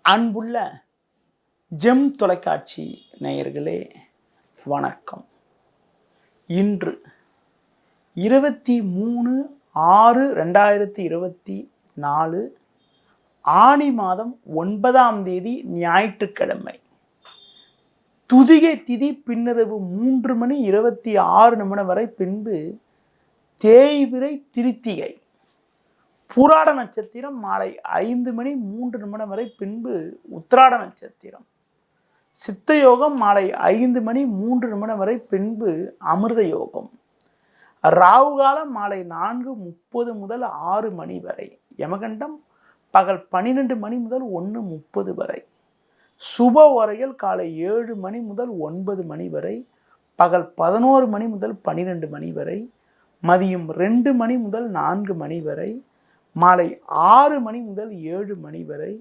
அன்புள்ள ஜெம் தொலைக்காட்சி நேயர்களே வணக்கம். இன்று 23/6/2024 ஆனி மாதம் 9ஆம் தேதி ஞாயிற்றுக்கிழமை. துதிகை திதி பின்னிரவு 3:26 வரை, பின்பு தேய்பிறை திருத்திகை. பூராட நட்சத்திரம் மாலை 5:03 வரை, பின்பு உத்திராட நட்சத்திரம். சித்த யோகம் மாலை 5:03 வரை, பின்பு அமிர்த யோகம். ராகு காலம் மாலை 4:30 முதல் 6 மணி வரை. யமகண்டம் பகல் 12 மணி முதல் 1:30 வரை. சுப ஓரைகள் காலை 7 மணி முதல் 9 மணி வரை, பகல் 11 மணி முதல் 12 மணி வரை, மதியம் 2 மணி முதல் 4 மணி வரை, மாலை 6 மணி முதல் 7 மணி வரை,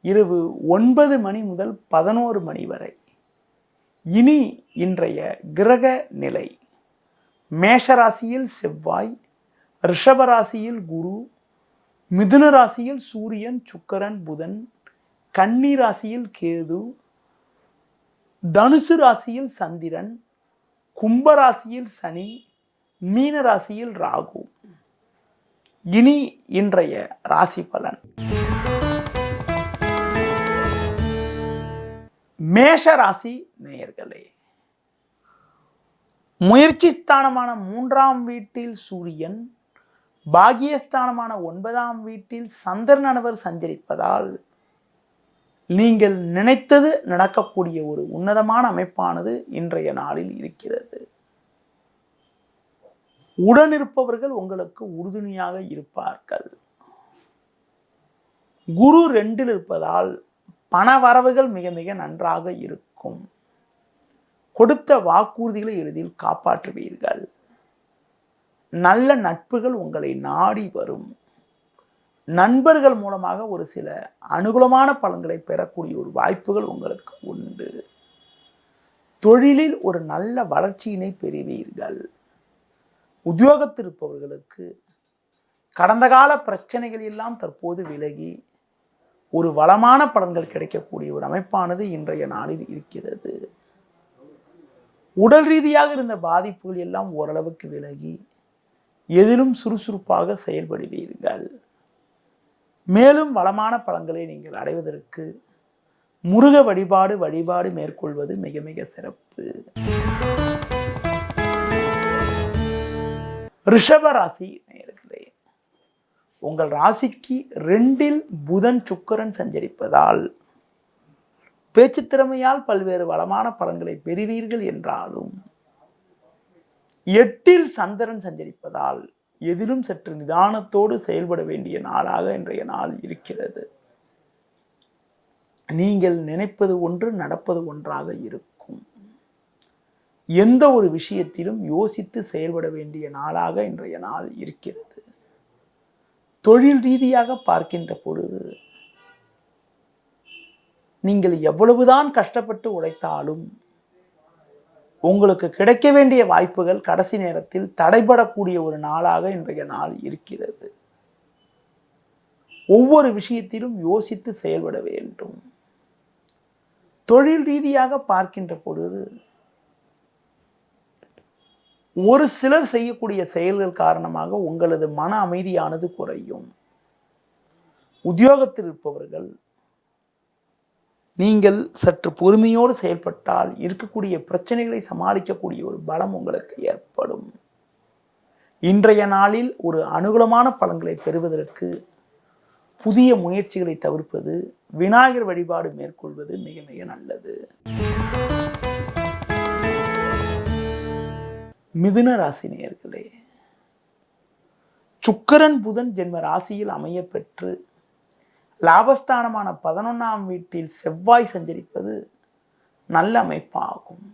இரவு 9 மணி முதல் 11 மணி வரை. இனி இன்றைய கிரக நிலை. மேஷராசியில் செவ்வாய், ரிஷபராசியில் குரு, மிதுன ராசியில் சூரியன், சுக்கிரன், புதன், கன்னி ராசியில் கேது, தனுசு ராசியில் சந்திரன், கும்பராசியில் சனி, மீன ராசியில் ராகு. இனி இன்றைய ராசி பலன். மேஷ ராசி நேயர்களே, முயற்சி ஸ்தானமான 3ஆம் வீட்டில் சூரியன், பாகியஸ்தானமான 9ஆம் வீட்டில் சந்திரனவர் சஞ்சரிப்பதால் நீங்கள் நினைத்தது நடக்கக்கூடிய ஒரு உன்னதமான அமைப்பானது இன்றைய நாளில் இருக்கிறது. உடனிருப்பவர்கள் உங்களுக்கு உறுதுணையாக இருப்பார்கள். குரு 2இல் இருப்பதால் பண வரவுகள் மிக மிக நன்றாக இருக்கும். கொடுத்த வாக்குறுதிகளை எளிதில் காப்பாற்றுவீர்கள். நல்ல நட்புகள் உங்களை நாடி வரும். நண்பர்கள் மூலமாக ஒரு சில அனுகூலமான பலன்களை பெறக்கூடிய ஒரு வாய்ப்புகள் உங்களுக்கு உண்டு. தொழிலில் ஒரு நல்ல வளர்ச்சியினை பெறுவீர்கள். உத்தியோகத்தில் இருப்பவர்களுக்கு கடந்த கால பிரச்சனைகள் எல்லாம் தற்போது விலகி ஒரு வளமான பலன்கள் கிடைக்கக்கூடிய ஒரு அமைப்பானது இன்றைய நாளில் இருக்கிறது. உடல் ரீதியாக இருந்த பாதிப்புகள் எல்லாம் ஓரளவுக்கு விலகி எதிலும் சுறுசுறுப்பாக செயல்படுவீர்கள். மேலும் வளமான பலன்களை நீங்கள் அடைவதற்கு முருக வழிபாடு மேற்கொள்வது மிக மிக சிறப்பு. ரிஷப ராசி நேயர்களே, உங்கள் ராசிக்கு 2இல் புதன், சுக்கிரன் சஞ்சரிப்பதால் பேச்சு திறமையால் பல்வேறு வளமான பலன்களை பெறுவீர்கள் என்றாலும் 8இல் சந்திரன் சஞ்சரிப்பதால் எதிலும் சற்று நிதானத்தோடு செயல்பட வேண்டிய நாளாக இன்றைய நாள் இருக்கிறது. நீங்கள் நினைப்பது ஒன்று, நடப்பது ஒன்றாக இருக்கும். எந்த ஒரு விஷயத்திலும் யோசித்து செயல்பட வேண்டிய நாளாக இன்றைய நாள் இருக்கிறது. தொழில் ரீதியாக பார்க்கின்ற பொழுது நீங்கள் எவ்வளவுதான் கஷ்டப்பட்டு உழைத்தாலும் உங்களுக்கு கிடைக்க வேண்டிய வாய்ப்புகள் கடைசி நேரத்தில் தடைபடக்கூடிய ஒரு நாளாக இன்றைய நாள் இருக்கிறது. ஒவ்வொரு விஷயத்திலும் யோசித்து செயல்பட வேண்டும். தொழில் ரீதியாக பார்க்கின்ற பொழுது ஒரு சிலர் செய்யக்கூடிய செயல்கள் காரணமாக உங்களது மன அமைதியானது குறையும். உத்தியோகத்தில் இருப்பவர்கள் நீங்கள் சற்று பொறுமையோடு செயல்பட்டால் இருக்கக்கூடிய பிரச்சனைகளை சமாளிக்கக்கூடிய ஒரு பலம் உங்களுக்கு ஏற்படும். இன்றைய நாளில் ஒரு அனுகூலமான பலன்களை பெறுவதற்கு புதிய முயற்சிகளை தவிர்ப்பது, விநாயகர் வழிபாடு மேற்கொள்வது மிக மிக நல்லது. மிதுன ராசி நேயர்களே, சுக்கிரன், புதன் ஜென்ம ராசியில் அமைய பெற்று லாபஸ்தானமான 11ஆம் வீட்டில் செவ்வாய் சஞ்சரிப்பது நல்ல அமைப்பாகும்.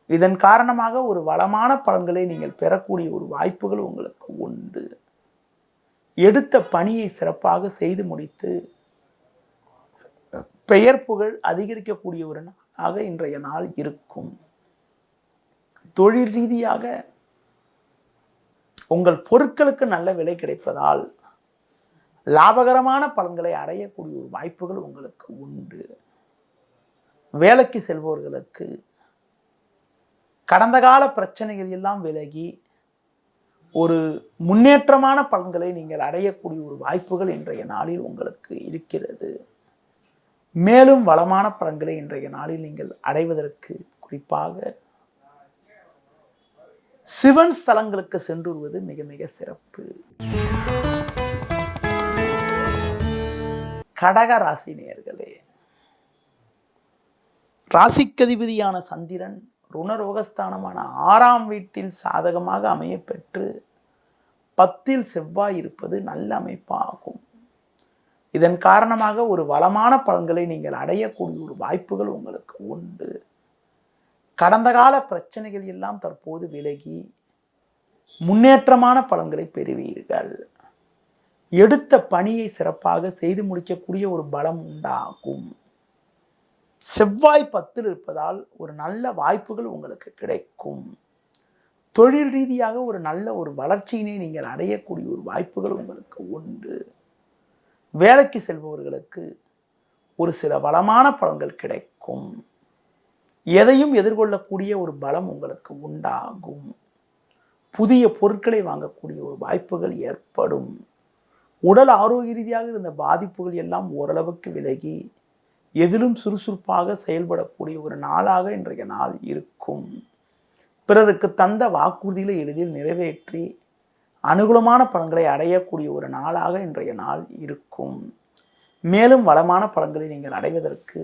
இதன் காரணமாக ஒரு வளமான பலன்களை நீங்கள் பெறக்கூடிய ஒரு வாய்ப்புகள் உங்களுக்கு உண்டு. எடுத்த பணியை சிறப்பாக செய்து முடித்து பெயர் புகழ் அதிகரிக்கக்கூடிய ஒரு நாளாக இன்றைய நாள் இருக்கும். தொழில் ரீதியாக உங்கள் பொருட்களுக்கு நல்ல விலை கிடைப்பதால் லாபகரமான பலன்களை அடையக்கூடிய ஒரு வாய்ப்புகள் உங்களுக்கு உண்டு. வேலைக்கு செல்பவர்களுக்கு கடந்த கால பிரச்சனைகள் எல்லாம் விலகி ஒரு முன்னேற்றமான பலன்களை நீங்கள் அடையக்கூடிய ஒரு வாய்ப்புகள் இன்றைய நாளில் உங்களுக்கு இருக்கிறது. மேலும் வளமான பலன்களை இன்றைய நாளில் நீங்கள் அடைவதற்கு குறிப்பாக சிவன் ஸ்தலங்களுக்கு சென்று வருவது மிக மிக சிறப்பு. கடக ராசி நேயர்களே, ராசிக்கதிபதியான சந்திரன் ருணரோகஸ்தானமான 6ஆம் வீட்டில் சாதகமாக அமைய பெற்று 10ல் செவ்வாய் இருப்பது நல்ல அமைப்பாகும். இதன் காரணமாக ஒரு வளமான பலன்களை நீங்கள் அடையக்கூடிய ஒரு வாய்ப்புகள் உங்களுக்கு உண்டு. கடந்த கால பிரச்சனைகள் எல்லாம் தற்போது விலகி முன்னேற்றமான பலன்களை பெறுவீர்கள். எடுத்த பணியை சிறப்பாக செய்து முடிக்கக்கூடிய ஒரு பலம் உண்டாகும். செவ்வாய் 10ல் இருப்பதால் ஒரு நல்ல வாய்ப்புகள் உங்களுக்கு கிடைக்கும். தொழில் ரீதியாக ஒரு நல்ல ஒரு வளர்ச்சியினை நீங்கள் அடையக்கூடிய ஒரு வாய்ப்புகள் உங்களுக்கு உண்டு. வேலைக்கு செல்பவர்களுக்கு ஒரு சில வளமான பலன்கள் கிடைக்கும். எதையும் எதிர்கொள்ளக்கூடிய ஒரு பலம் உங்களுக்கு உண்டாகும். புதிய பொருட்களை வாங்கக்கூடிய ஒரு வாய்ப்புகள் ஏற்படும். உடல் ஆரோக்கிய ரீதியாக இருந்த பாதிப்புகள் எல்லாம் ஓரளவுக்கு விலகி எதிலும் சுறுசுறுப்பாக செயல்படக்கூடிய ஒரு நாளாக இன்றைய நாள் இருக்கும். பிறருக்கு தந்த வாக்குறுதிகளை எளிதில் நிறைவேற்றி அனுகூலமான பலன்களை அடையக்கூடிய ஒரு நாளாக இன்றைய நாள் இருக்கும். மேலும் வளமான பலன்களை நீங்கள் அடைவதற்கு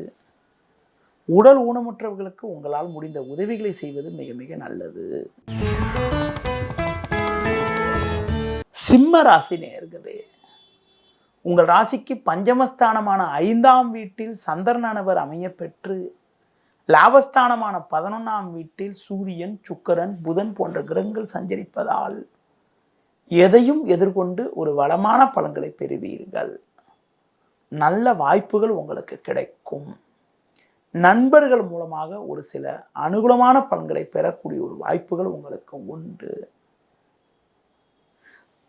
உடல் ஊனமுற்றவர்களுக்கு உங்களால் முடிந்த உதவிகளை செய்வது மிக மிக நல்லது. சிம்ம ராசி நேயர்களே, உங்கள் ராசிக்கு பஞ்சமஸ்தானமான 5ஆம் வீட்டில் சந்திரனானவர் அமைய பெற்று லாபஸ்தானமான 11ஆம் வீட்டில் சூரியன், சுக்கிரன், புதன் போன்ற கிரகங்கள் சஞ்சரிப்பதால் எதையும் எதிர்கொண்டு ஒரு வளமான பலன்களை பெறுவீர்கள். நல்ல வாய்ப்புகள் உங்களுக்கு கிடைக்கும். நண்பர்கள் மூலமாக ஒரு சில அனுகூலமான பலன்களை பெறக்கூடிய ஒரு வாய்ப்புகள் உங்களுக்கு உண்டு.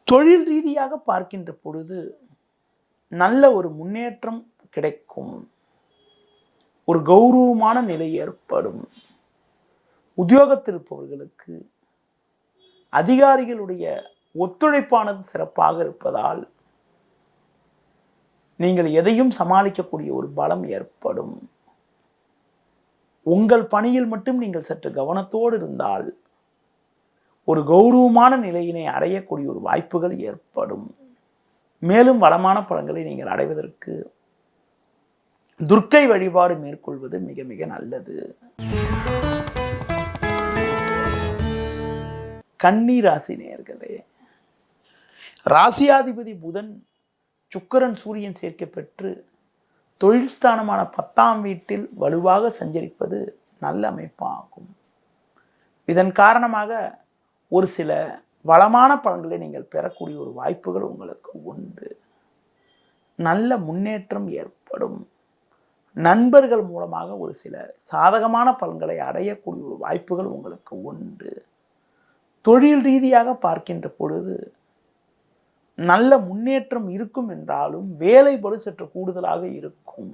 தொழில் ரீதியாக பார்க்கின்ற பொழுது நல்ல ஒரு முன்னேற்றம் கிடைக்கும். ஒரு கௌரவமான நிலை ஏற்படும். உத்தியோகத்தில் இருப்பவர்களுக்கு அதிகாரிகளுடைய ஒத்துழைப்பானது சிறப்பாக இருப்பதால் நீங்கள் எதையும் சமாளிக்கக்கூடிய ஒரு பலம் ஏற்படும். உங்கள் பணியில் மட்டும் நீங்கள் சற்று கவனத்தோடு இருந்தால் ஒரு கௌரவமான நிலையினை அடையக்கூடிய ஒரு வாய்ப்புகள் ஏற்படும். மேலும் வளமான பலன்களை நீங்கள் அடைவதற்கு துர்க்கை வழிபாடு மேற்கொள்வது மிக மிக நல்லது. கன்னி ராசி நேயர்களே, ராசியாதிபதி புதன், சுக்கிரன், சூரியன் சேர்க்கை பெற்று தொழில் ஸ்தானமான 10ஆம் வீட்டில் வலுவாக சஞ்சரிப்பது நல்ல அமைப்பாகும். இதன் காரணமாக ஒரு சில வளமான பலன்களை நீங்கள் பெறக்கூடிய ஒரு வாய்ப்புகள் உங்களுக்கு உண்டு. நல்ல முன்னேற்றம் ஏற்படும். நண்பர்கள் மூலமாக ஒரு சில சாதகமான பலன்களை அடையக்கூடிய ஒரு வாய்ப்புகள் உங்களுக்கு உண்டு. தொழில் ரீதியாக பார்க்கின்ற பொழுது நல்ல முன்னேற்றம் இருக்கும் என்றாலும் வேலை பளு சற்று கூடுதலாக இருக்கும்.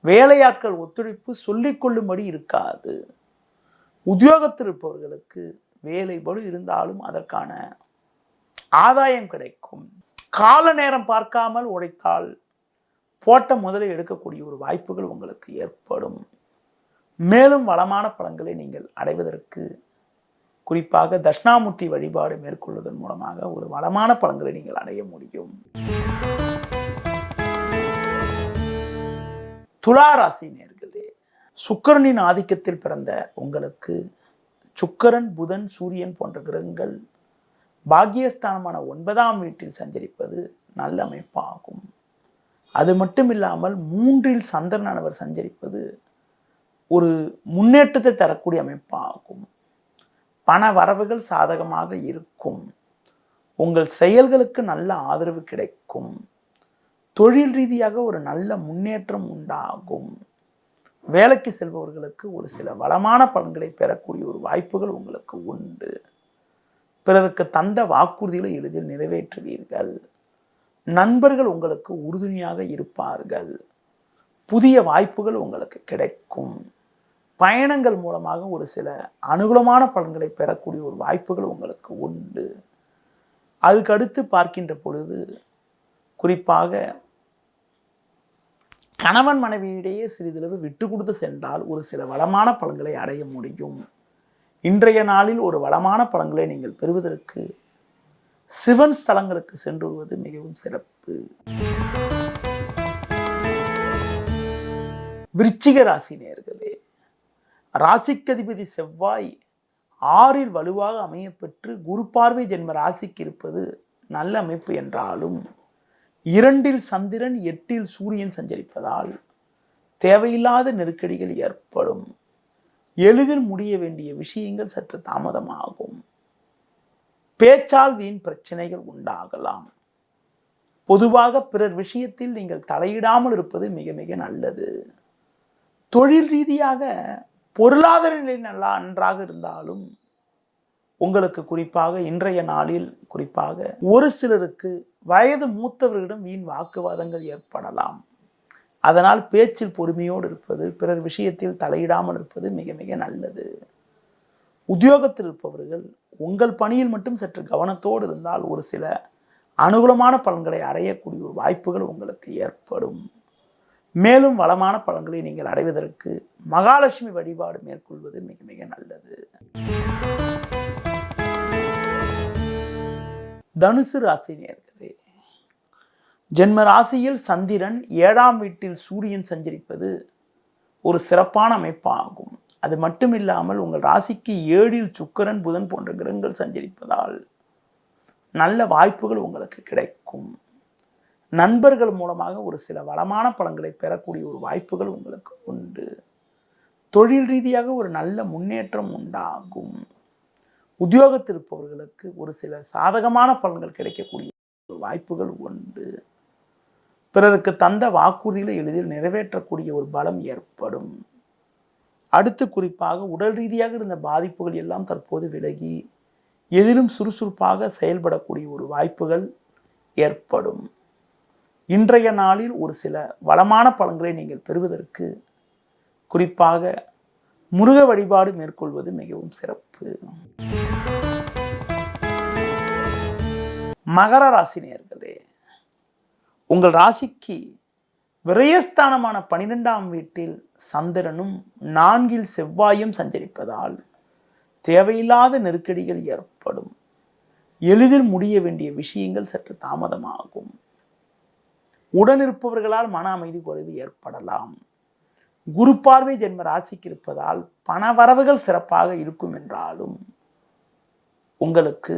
வேலையாட்கள் ஒத்துழைப்பு சொல்லிக்கொள்ளும்படி இருக்காது. உத்தியோகத்தில் இருப்பவர்களுக்கு வேலை பளு இருந்தாலும் அதற்கான ஆதாயம் கிடைக்கும். கால நேரம் பார்க்காமல் உழைத்தால் போட்ட முதலை எடுக்கக்கூடிய ஒரு வாய்ப்புகள் உங்களுக்கு ஏற்படும். மேலும் வளமான பலன்களை நீங்கள் அடைவதற்கு குறிப்பாக தட்சிணாமூர்த்தி வழிபாடு மேற்கொள்வதன் மூலமாக ஒரு வளமான பலன்களை நீங்கள் அடைய முடியும். துலா ராசி நேயர்களே, சுக்கிரனின் ஆதிக்கத்தில் பிறந்த உங்களுக்கு சுக்கிரன், புதன், சூரியன் போன்ற கிரகங்கள் பாக்கியஸ்தானமான 9ஆம் வீட்டில் சஞ்சரிப்பது நல்ல அமைப்பாகும். அது மட்டும் இல்லாமல் 3ல் சந்திரனானவர் சஞ்சரிப்பது ஒரு முன்னேற்றத்தை தரக்கூடிய அமைப்பாகும். பண வரவுகள் சாதகமாக இருக்கும். உங்கள் செயல்களுக்கு நல்ல ஆதரவு கிடைக்கும். தொழில் ரீதியாக ஒரு நல்ல முன்னேற்றம் உண்டாகும். வேலைக்கு செல்பவர்களுக்கு ஒரு சில வளமான பலன்களை பெறக்கூடிய ஒரு வாய்ப்புகள் உங்களுக்கு உண்டு. பிறருக்கு தந்த வாக்குறுதிகளை எளிதில் நிறைவேற்றுவீர்கள். நண்பர்கள் உங்களுக்கு உறுதுணையாக இருப்பார்கள். புதிய வாய்ப்புகள் உங்களுக்கு கிடைக்கும். பயணங்கள் மூலமாக ஒரு சில அனுகூலமான பலன்களை பெறக்கூடிய ஒரு வாய்ப்புகள் உங்களுக்கு உண்டு. அதுக்கடுத்து பார்க்கின்ற பொழுது குறிப்பாக கணவன் மனைவியிடையே சிறிதளவு விட்டு கொடுத்து சென்றால் ஒரு சில வளமான பலன்களை அடைய முடியும். இன்றைய நாளில் ஒரு வளமான பலன்களை நீங்கள் பெறுவதற்கு சிவன் ஸ்தலங்களுக்கு சென்று வருவது மிகவும் சிறப்பு. விருச்சிக ராசி நேயர்களே, ராசிக்கதிபதி செவ்வாய் 6ல் வலுவாக அமையப்பெற்று குரு பார்வை ஜென்ம ராசிக்கு இருப்பது நல்ல அமைப்பு என்றாலும் 2ல் சந்திரன் 8ல் சூரியன் சஞ்சரிப்பதால் தேவையில்லாத நெருக்கடிகள் ஏற்படும். எளிதில் முடிய வேண்டிய விஷயங்கள் சற்று தாமதமாகும். பேச்சால் வீண் பிரச்சனைகள் உண்டாகலாம். பொதுவாக பிறர் விஷயத்தில் நீங்கள் தலையிடாமல் இருப்பது மிக மிக நல்லது. தொழில் ரீதியாக பொருளாதார நிலை நல்லா நன்றாக இருந்தாலும் உங்களுக்கு குறிப்பாக இன்றைய நாளில் குறிப்பாக ஒரு சிலருக்கு வயது மூத்தவர்களிடம் வீண் வாக்குவாதங்கள் ஏற்படலாம். அதனால் பேச்சில் பொறுமையோடு இருப்பது, பிறர் விஷயத்தில் தலையிடாமல் இருப்பது மிக மிக நல்லது. உத்தியோகத்தில் இருப்பவர்கள் உங்கள் பணியில் மட்டும் சற்று கவனத்தோடு இருந்தால் ஒரு சில அனுகூலமான பலன்களை அடையக்கூடிய ஒரு வாய்ப்புகள் உங்களுக்கு ஏற்படும். மேலும் வளமான பலன்களை நீங்கள் அடைவதற்கு மகாலட்சுமி வழிபாடு மேற்கொள்வது மிக மிக நல்லது. தனுசு ராசி நேயர்களே, ஜென்ம ராசியில் சந்திரன் 7ஆம் வீட்டில் சூரியன் சஞ்சரிப்பது ஒரு சிறப்பான அமைப்பாகும். அது மட்டுமில்லாமல் உங்கள் ராசிக்கு 7ல் சுக்கிரன் புதன் போன்ற கிரகங்கள் சஞ்சரிப்பதால் நல்ல வாய்ப்புகள் உங்களுக்கு கிடைக்கும். நண்பர்கள் மூலமாக ஒரு சில வளமான பலன்களை பெறக்கூடிய ஒரு வாய்ப்புகள் உங்களுக்கு உண்டு. தொழில் ரீதியாக ஒரு நல்ல முன்னேற்றம் உண்டாகும். உத்தியோகத்தில் இருப்பவர்களுக்கு ஒரு சில சாதகமான பலன்கள் கிடைக்கக்கூடிய வாய்ப்புகள் உண்டு. பிறருக்கு தந்த வாக்குறுதிகளை எளிதில் நிறைவேற்றக்கூடிய ஒரு பலம் ஏற்படும். அடுத்து குறிப்பாக உடல் ரீதியாக இருந்த பாதிப்புகள் எல்லாம் தற்போது விலகி எதிலும் சுறுசுறுப்பாக செயல்படக்கூடிய ஒரு வாய்ப்புகள் ஏற்படும். இன்றைய நாளில் ஒரு சில வளமான பலன்களை நீங்கள் பெறுவதற்கு குறிப்பாக முருக வழிபாடு மேற்கொள்வது மிகவும் சிறப்பு. மகர ராசி நேயர்களே, உங்கள் ராசிக்கு விரயஸ்தானமான 12ஆம் வீட்டில் சந்திரனும் 4ல் செவ்வாயும் சஞ்சரிப்பதால் தேவையில்லாத நெருக்கடிகள் ஏற்படும். எளிதில் முடிய வேண்டிய விஷயங்கள் சற்று தாமதமாகும். உடனிருப்பவர்களால் மன அமைதி குறைவு ஏற்படலாம். குரு பார்வை ஜென்ம ராசிக்கு இருப்பதால் பண வரவுகள் சிறப்பாக இருக்கும் என்றாலும் உங்களுக்கு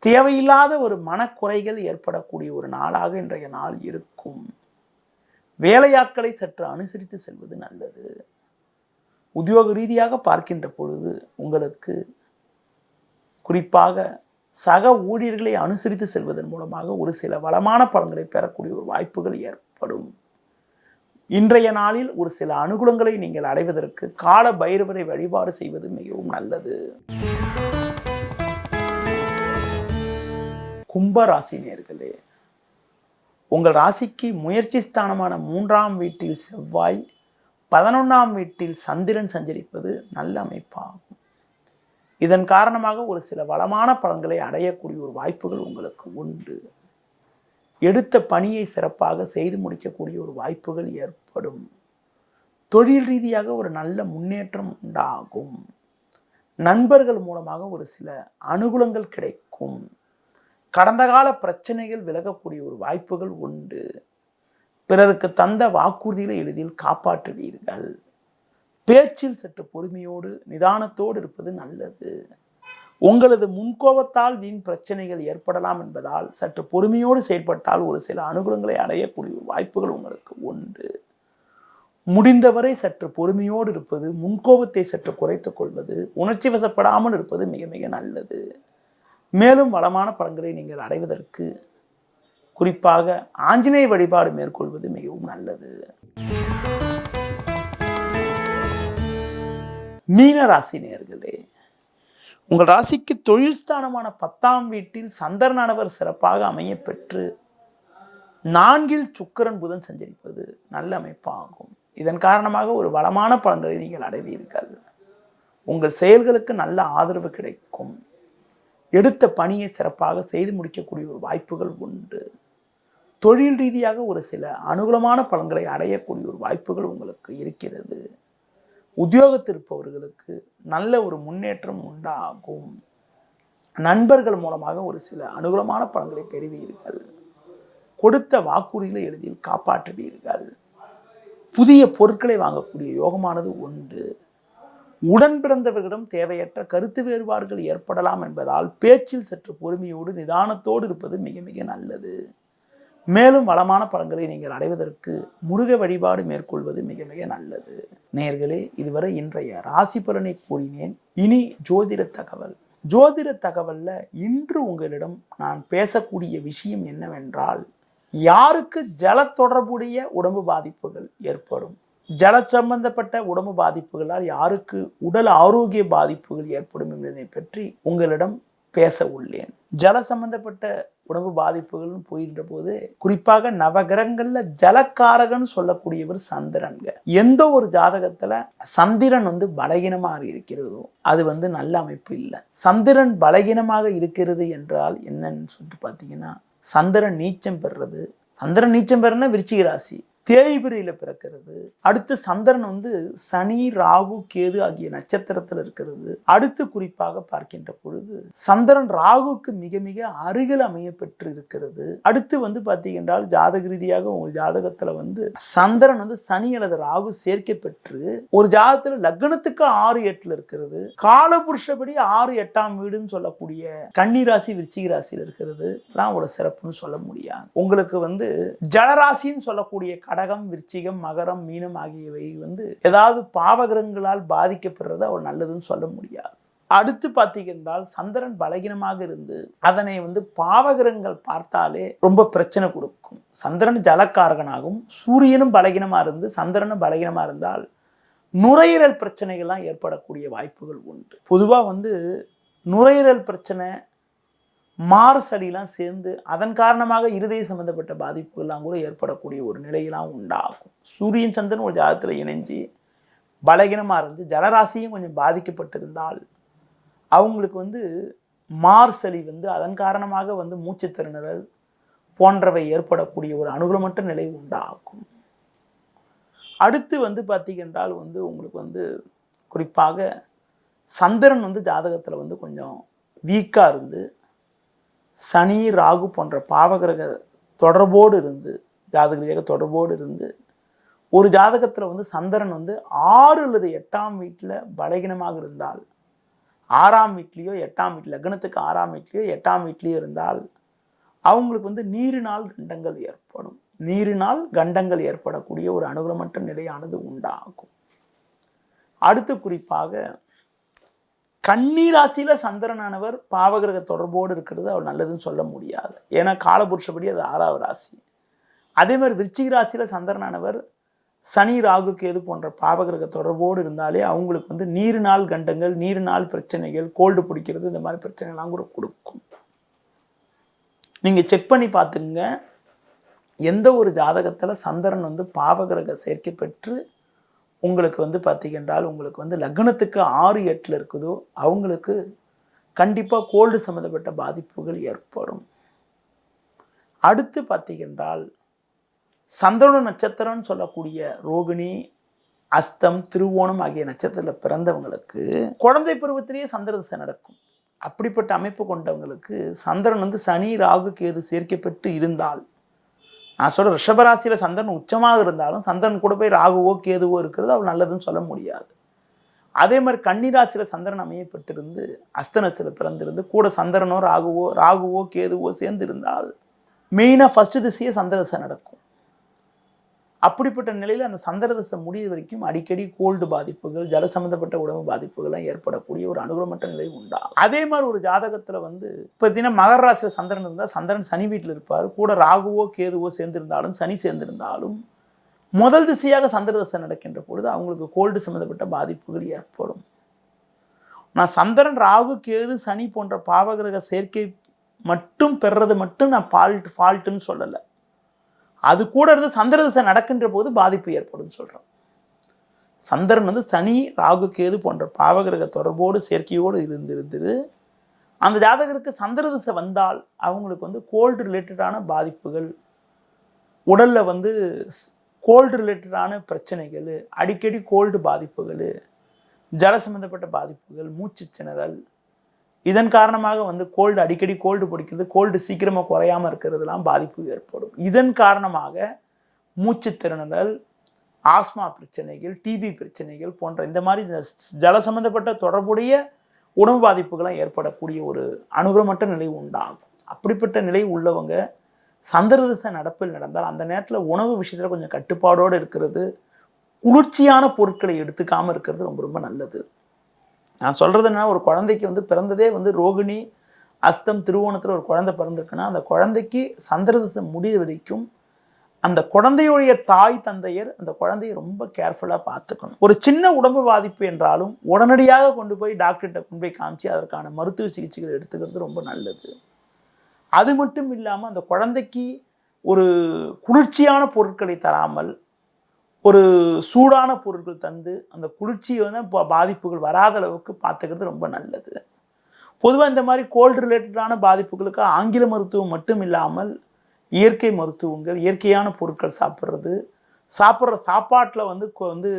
தேவையில்லாத ஒரு மனக்குறைகள் ஏற்படக்கூடிய ஒரு நாளாக இன்றைய நாள் இருக்கும். வேலையாட்களை சற்று அனுசரித்து செல்வது நல்லது. உத்தியோக ரீதியாக பார்க்கின்ற பொழுது உங்களுக்கு குறிப்பாக சக ஊழியர்களை அனுசரித்து செல்வதன் மூலமாக ஒரு சில வளமான பலன்களை பெறக்கூடிய ஒரு வாய்ப்புகள் ஏற்படும். இன்றைய நாளில் ஒரு சில அனுகூலங்களை நீங்கள் அடைவதற்கு கால பைரவரை வழிபாடு செய்வது மிகவும் நல்லது. கும்ப ராசி நேயர்களே, உங்கள் ராசிக்கு முயற்சி ஸ்தானமான 3ஆம் வீட்டில் செவ்வாய் 11ஆம் வீட்டில் சந்திரன் சஞ்சரிப்பது நல்ல அமைப்பாகும். இதன் காரணமாக ஒரு சில வளமான பலன்களை அடையக்கூடிய ஒரு வாய்ப்புகள் உங்களுக்கு உண்டு. எடுத்த பணியை சிறப்பாக செய்து முடிக்கக்கூடிய ஒரு வாய்ப்புகள் ஏற்படும். தொழில் ரீதியாக ஒரு நல்ல முன்னேற்றம் உண்டாகும். நண்பர்கள் மூலமாக ஒரு சில அனுகூலங்கள் கிடைக்கும். கடந்த கால பிரச்சனைகள் விலகக்கூடிய ஒரு வாய்ப்புகள் உண்டு. பிறருக்கு தந்த வாக்குறுதிகளை எளிதில் காப்பாற்றுவீர்கள். பேச்சில் சற்று பொறுமையோடு நிதானத்தோடு இருப்பது நல்லது. உங்களது முன்கோபத்தால் வீண் பிரச்சனைகள் ஏற்படலாம் என்பதால் சற்று பொறுமையோடு செயல்பட்டால் ஒரு சில அனுகூலங்களை அடையக்கூடிய வாய்ப்புகள் உங்களுக்கு உண்டு. முடிந்தவரை சற்று பொறுமையோடு இருப்பது, முன்கோபத்தை சற்று குறைத்துக் கொள்வது, உணர்ச்சி வசப்படாமல் இருப்பது மிக மிக நல்லது. மேலும் வளமான பலன்களை நீங்கள் அடைவதற்கு குறிப்பாக ஆஞ்சநேய வழிபாடு மேற்கொள்வது மிகவும் நல்லது. மீன ராசி நேயர்களே, உங்கள் ராசிக்கு தொழில் ஸ்தானமான 10ஆம் வீட்டில் சந்திரனானவர் சிறப்பாக அமைய பெற்று 4ல் சுக்கிரன் புதன் சஞ்சரிப்பது நல்ல அமைப்பாகும். இதன் காரணமாக ஒரு வளமான பலன்களை நீங்கள் அடைவீர்கள். உங்கள் செயல்களுக்கு நல்ல ஆதரவு கிடைக்கும். எடுத்த பணியை சிறப்பாக செய்து முடிக்கக்கூடிய ஒரு வாய்ப்புகள் உண்டு. தொழில் ரீதியாக ஒரு சில அனுகூலமான பலன்களை அடையக்கூடிய ஒரு வாய்ப்புகள் உங்களுக்கு இருக்கிறது. உத்தியோகத்தில் இருப்பவர்களுக்கு நல்ல ஒரு முன்னேற்றம் உண்டாகும். நண்பர்கள் மூலமாக ஒரு சில அனுகூலமான பலன்களை பெறுவீர்கள். கொடுத்த வாக்குறுதிகளை எளிதில் காப்பாற்றுவீர்கள். புதிய பொருட்களை வாங்கக்கூடிய யோகமானது உண்டு. உடன் பிறந்தவர்களிடம் தேவையற்ற கருத்து வேறுபாடுகள் ஏற்படலாம் என்பதால் பேச்சில் சற்று பொறுமையோடு நிதானத்தோடு இருப்பது மிக மிக நல்லது. மேலும் வளமான பலன்களை நீங்கள் அடைவதற்கு முருக வழிபாடு மேற்கொள்வது மிக மிக நல்லது. நேயர்களே, இதுவரை இன்றைய ராசி பலனை கூறினேன். இனி ஜோதிட தகவல். ஜோதிட தகவல்ல இன்று உங்களிடம் நான் பேசக்கூடிய விஷயம் என்னவென்றால், யாருக்கு ஜல தொடர்புடைய உடம்பு பாதிப்புகள் ஏற்படும், ஜல சம்பந்தப்பட்ட உடம்பு பாதிப்புகளால் யாருக்கு உடல் ஆரோக்கிய பாதிப்புகள் ஏற்படும் என்பதை பற்றி உங்களிடம் பேச உள்ளேன். ஜல சம்பந்தப்பட்ட உடம்பு பாதிப்புகள்னு போயின்ற போது குறிப்பாக நவகிரகங்கள்ல ஜலக்காரகன்னு சொல்லக்கூடியவர் சந்திரன்க. எந்த ஒரு ஜாதகத்துல சந்திரன் பலகீனமாக இருக்கிறதோ அது நல்ல அமைப்பு இல்லை. சந்திரன் பலகீனமாக இருக்கிறது என்றால் என்னன்னு சொல்லிட்டு பார்த்தீங்கன்னா, சந்திரன் நீச்சம் பெறுறது. சந்திரன் நீச்சம் பெறனா விருச்சிக ராசி, தேய்பிரையில பிறக்கிறது. அடுத்து சந்திரன் சனி, ராகு, கேது ஆகிய நட்சத்திரத்தில் இருக்கிறது. அடுத்து குறிப்பாக பார்க்கின்ற பொழுது சந்திரன் ராகுக்கு மிக மிக அருகில் அமைய பெற்று இருக்கிறது. அடுத்து பார்த்தீங்கன்றால் ஜாதக ரீதியாக உங்க ஜாதகத்துல சந்திரன் சனி அல்லது ராகு சேர்க்கை பெற்று ஒரு ஜாதகத்துல லக்னத்துக்கு 6, 8 இருக்கிறது. காலபுருஷப்படி 6, 8ஆம் வீடுன்னு சொல்லக்கூடிய கன்னி ராசி, விருச்சிக ராசியில் இருக்கிறது. ஒரு சிறப்புன்னு சொல்ல முடியாது. உங்களுக்கு ஜலராசின்னு சொல்லக்கூடிய கடகம், விருச்சிகம், மகரம், மீனம் ஆகியவை ஏதாவது பாவகிரகங்களால் பாதிக்கப்படுறது அவர் நல்லதுன்னு சொல்ல முடியாது. அடுத்து பார்த்தீங்கன்றால் சந்திரன் பலகீனமாக இருந்து அதனை பாவகிரகங்கள் பார்த்தாலே ரொம்ப பிரச்சனை கொடுக்கும். சந்திரன் ஜலக்காரகனாகும். சூரியனும் பலகீனமா இருந்து சந்திரனும் பலகீனமா இருந்தால் நுரையீரல் பிரச்சனைகள்லாம் ஏற்படக்கூடிய வாய்ப்புகள் உண்டு. பொதுவாக நுரையீரல் பிரச்சனை, மார்சடிலாம் சேர்ந்து அதன் காரணமாக இருதய சம்பந்தப்பட்ட பாதிப்புகள்லாம் கூட ஏற்படக்கூடிய ஒரு நிலையெல்லாம் உண்டாகும். சூரியன் சந்திரன் ஒரு ஜாதகத்தில் இணைஞ்சு பலகீனமாக இருந்து ஜலராசியும் கொஞ்சம் பாதிக்கப்பட்டிருந்தால் அவங்களுக்கு மார்சளி அதன் காரணமாக மூச்சு திணறல் போன்றவை ஏற்படக்கூடிய ஒரு அனுகூலமற்ற நிலை உண்டாகும். அடுத்து பார்த்தீங்கன்றால் உங்களுக்கு குறிப்பாக சந்திரன் ஜாதகத்தில் கொஞ்சம் வீக்காக இருந்து சனி, ராகு போன்ற பாவகிரக தொடர்போடு இருந்து ஜாதக ரீதியாக தொடர்போடு இருந்து ஒரு ஜாதகத்தில் சந்திரன் 6 அல்லது 8ஆம் வீட்டில் பலகீனமாக இருந்தால், 6ஆம் வீட்லேயோ 8ஆம் வீட்டில், லக்னத்துக்கு 6ஆம் வீட்லேயோ 8ஆம் வீட்லேயோ இருந்தால் அவங்களுக்கு நீரினால் கண்டங்கள் ஏற்படும். நீரினால் கண்டங்கள் ஏற்படக்கூடிய ஒரு அனுகூலமற்ற நிலையானது உண்டாகும். அடுத்து குறிப்பாக கன்னிராசியில சந்திரனானவர் பாவகிரக தொடர்போடு இருக்கிறது அவர் நல்லதுன்னு சொல்ல முடியாது. ஏன்னா காலபுருஷப்படி அது 6ஆவது ராசி. அதே மாதிரி விருச்சிக ராசியில சந்திரனானவர் சனி, ராகு, கேது போன்ற பாவகிரக தொடர்போடு இருந்தாலே அவங்களுக்கு நீரினால் கண்டங்கள், நீரினால் பிரச்சனைகள், கோல்டு பிடிக்கிறது, இந்த மாதிரி பிரச்சனைலாம் கூட கொடுக்கும். நீங்க செக் பண்ணி பார்த்துங்க. எந்த ஒரு ஜாதகத்துல சந்திரன் பாவகிரக சேர்க்கை பெற்று உங்களுக்கு பார்த்தீங்கன்றால் உங்களுக்கு லக்னத்துக்கு 6, 8 இருக்குதோ அவங்களுக்கு கண்டிப்பாக கோல்டு சம்மந்தப்பட்ட பாதிப்புகள் ஏற்படும். அடுத்து பார்த்தீங்கன்றால் சந்திரன நட்சத்திரம்னு சொல்லக்கூடிய ரோகிணி, அஸ்தம், திருவோணம் ஆகிய நட்சத்திரத்தில் பிறந்தவங்களுக்கு குழந்தை பருவத்திலேயே சந்திர திசை நடக்கும். அப்படிப்பட்ட அமைப்பு கொண்டவங்களுக்கு சந்திரன் சனி, ராகு, கேது சேர்க்கப்பட்டு இருந்தால், நான் சொல்ற ரிஷபராசியில் சந்திரன் உச்சமாக இருந்தாலும் சந்திரன் கூட போய் ராகுவோ கேதுவோ இருக்கிறது அவர் நல்லதுன்னு சொல்ல முடியாது. அதே மாதிரி கன்னிராசியில் சந்திரன் அமையப்பட்டிருந்து அஸ்தனத்தில் பிறந்திருந்து கூட சந்திரனோ ராகுவோ கேதுவோ சேர்ந்து இருந்தால் மெயினாக ஃபர்ஸ்ட் திசையே சந்திர திசை நடக்கும். அப்படிப்பட்ட நிலையில் அந்த சந்திர திசை முடிய வரைக்கும் அடிக்கடி கோல்டு பாதிப்புகள், ஜல சம்பந்தப்பட்ட உடம்பு பாதிப்புகள்லாம் ஏற்படக்கூடிய ஒரு அனுகூலமற்ற நிலை உண்டாகும். அதே மாதிரி ஒரு ஜாதகத்தில் பார்த்தீங்கன்னா மகர ராசியில் சந்திரன் இருந்தால் சந்திரன் சனி வீட்டில் இருப்பார். கூட ராகுவோ கேதுவோ சேர்ந்திருந்தாலும் சனி சேர்ந்திருந்தாலும் முதல் திசையாக சந்திர திசை நடக்கின்ற பொழுது அவங்களுக்கு கோல்டு சம்பந்தப்பட்ட பாதிப்புகள் ஏற்படும். நான் சந்திரன், ராகு, கேது, சனி போன்ற பாவகிரக சேர்க்கை மட்டும் பெறது மட்டும் நான் ஃபால்ட்டுன்னு சொல்லலை. அது கூட இருந்து சந்திர திசை நடக்கின்ற போது பாதிப்பு ஏற்படும் சொல்கிறோம். சந்திரன் வந்து சனி, ராகு, கேது போன்ற பாவகிரக தொடர்போடு சேர்க்கையோடு இருந்திருந்து அந்த ஜாதகருக்கு சந்திர திசை வந்தால் அவங்களுக்கு வந்து கோல்டு ரிலேட்டடான பாதிப்புகள், உடலில் வந்து கோல்டு ரிலேட்டடான பிரச்சனைகள், அடிக்கடி கோல்டு பாதிப்புகள், ஜல சம்பந்தப்பட்ட பாதிப்புகள், மூச்சு திணறல், இதன் காரணமாக வந்து கோல்டு அடிக்கடி கோல்டு பிடிக்கிறது, கோல்டு சீக்கிரமாக குறையாமல் இருக்கிறதுலாம் பாதிப்பு ஏற்படும். இதன் காரணமாக மூச்சு திணறல், ஆஸ்மா பிரச்சனைகள், டிபி பிரச்சனைகள் போன்ற இந்த மாதிரி ஜல சம்பந்தப்பட்ட தொடர்புடைய உணவு பாதிப்புகளாம் ஏற்படக்கூடிய ஒரு அனுகூலமற்ற நிலை உண்டாகும். அப்படிப்பட்ட நிலை உள்ளவங்க சந்திர திசை நடப்பில் நடந்தால் அந்த நேரத்தில் உணவு விஷயத்தில் கொஞ்சம் கட்டுப்பாடோடு இருக்கிறது, குளிர்ச்சியான பொருட்களை எடுத்துக்காமல் இருக்கிறது ரொம்ப ரொம்ப நல்லது. நான் சொல்கிறது என்னன்னா, ஒரு குழந்தைக்கு வந்து பிறந்ததே வந்து ரோகிணி அஸ்தம் திருவோணத்தில் ஒரு குழந்தை பிறந்திருக்குன்னா அந்த குழந்தைக்கு சந்திர திசை முடிய வரைக்கும் அந்த குழந்தையுடைய தாய் தந்தையர் அந்த குழந்தையை ரொம்ப கேர்ஃபுல்லாக பார்த்துக்கணும். ஒரு சின்ன உடம்பு பாதிப்பு என்றாலும் உடனடியாக கொண்டு போய் டாக்டர்கிட்ட கொண்டு போய் காமிச்சு அதற்கான மருத்துவ சிகிச்சைகள் எடுத்துக்கிறது ரொம்ப நல்லது. அது மட்டும் இல்லாமல் அந்த குழந்தைக்கு ஒரு குளிர்ச்சியான பொருட்களை தராமல் ஒரு சூடான பொருட்கள் தந்து அந்த குளிர்ச்சியை வந்து பாதிப்புகள் வராத அளவுக்கு பார்த்துக்கிறது ரொம்ப நல்லது. பொதுவாக இந்த மாதிரி கோல்டு ரிலேட்டடான பாதிப்புகளுக்கு ஆங்கில மருத்துவம் மட்டும் இல்லாமல் இயற்கை மருத்துவங்கள், இயற்கையான பொருட்கள் சாப்பிட்ற சாப்பாட்டில் வந்து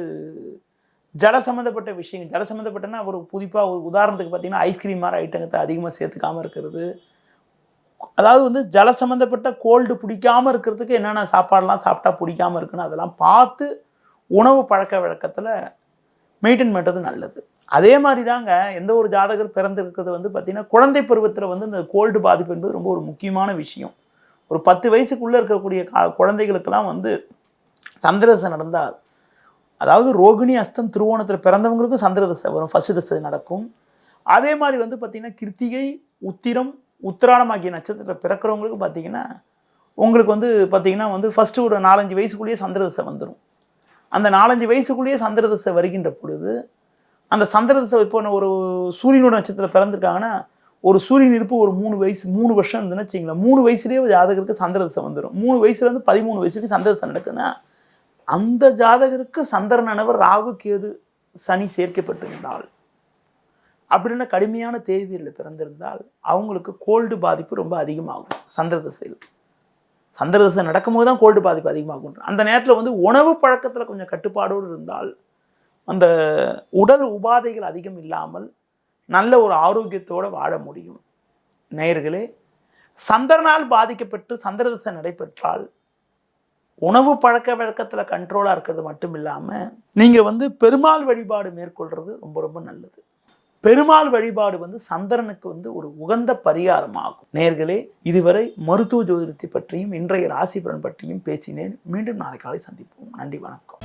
ஜல சம்மந்தப்பட்ட விஷயங்கள், ஜல சம்மந்தப்பட்டனா ஒரு குறிப்பாக ஒரு உதாரணத்துக்கு பார்த்தீங்கன்னா ஐஸ்கிரீம் மாதிரி ஐட்டங்கத்தை அதிகமாக சேர்த்துக்காமல் இருக்கிறது. அதாவது வந்து ஜல சம்மந்தப்பட்ட கோல்டு பிடிக்காமல் இருக்கிறதுக்கு என்னென்ன சாப்பாடெலாம் சாப்பிட்டா பிடிக்காமல் இருக்குன்னு அதெல்லாம் பார்த்து உணவு பழக்க வழக்கத்தில் மெயின்டைன் பண்ணுறது நல்லது. அதே மாதிரி தாங்க எந்த ஒரு ஜாதகர் பிறந்திருக்கிறது வந்து பார்த்திங்கன்னா குழந்தை பருவத்தில் வந்து இந்த கோல்டு பாதிப்பு என்பது ரொம்ப ஒரு முக்கியமான விஷயம். ஒரு 10 வயசுக்குள்ளே இருக்கக்கூடிய குழந்தைகளுக்கெல்லாம் வந்து சந்திர திசை நடந்தால், அதாவது ரோகிணி அஸ்தம் திருவோணத்தில் பிறந்தவங்களுக்கும் சந்திர திசை வரும், ஃபர்ஸ்ட் திசை நடக்கும். அதே மாதிரி வந்து பார்த்திங்கன்னா கிருத்திகை, உத்திரம், உத்திராடம் ஆகிய நட்சத்திரத்தில் பிறக்கிறவங்களுக்கு பார்த்திங்கன்னா உங்களுக்கு வந்து பார்த்திங்கன்னா வந்து ஃபஸ்ட்டு ஒரு 4-5 வயசுக்குள்ளேயே சந்திர திசை வந்துடும். அந்த 4-5 வயசுக்குள்ளேயே சந்திர திசை வருகின்ற பொழுது அந்த சந்திர திசை இப்போ ஒரு சூரியனோட நட்சத்திரத்தில் பிறந்திருக்காங்கன்னா ஒரு சூரியன் இருப்பு ஒரு 3 வருஷம் இருந்துன்னு வச்சிங்களேன், 3 வயசுலேயே ஜாதகருக்கு சந்திர திசை வந்துடும். 3 வயசுலேருந்து 13 வயசுக்கு சந்திர திசை நடக்குதுன்னா அந்த ஜாதகருக்கு சந்திரனவர் ராகு கேது சனி சேர்க்கப்பட்டிருந்தால், அப்படின்னா கடுமையான தேதியில் பிறந்திருந்தால் அவங்களுக்கு கோல்டு பாதிப்பு ரொம்ப அதிகமாகும். சந்திர திசையில் சந்திர திசை நடக்கும்போது தான் கோல்டு பாதிப்பு அதிகமாகும். அந்த நேரத்தில் வந்து உணவு பழக்கத்தில் கொஞ்சம் கட்டுப்பாடோடு இருந்தால் அந்த உடல் உபாதைகள் அதிகம் இல்லாமல் நல்ல ஒரு ஆரோக்கியத்தோடு வாழ முடியும். நேயர்களே, சந்திரனால் பாதிக்கப்பட்டு சந்திர திசை நடைபெற்றால் உணவு பழக்க வழக்கத்தில் கண்ட்ரோலாக இருக்கிறது மட்டும் இல்லாமல் நீங்கள் வந்து பெருமாள் வழிபாடு மேற்கொள்கிறது ரொம்ப ரொம்ப நல்லது. பெருமாள் வழிபாடு வந்து சந்திரனுக்கு வந்து ஒரு உகந்த பரிகாரமாகும். நேயர்களே, இதுவரை மருத்துவ ஜோதிடத்தை பற்றியும் இன்றைய ராசி பலன் பற்றியும் பேசினேன். மீண்டும் நாளை காலை சந்திப்போம். நன்றி, வணக்கம்.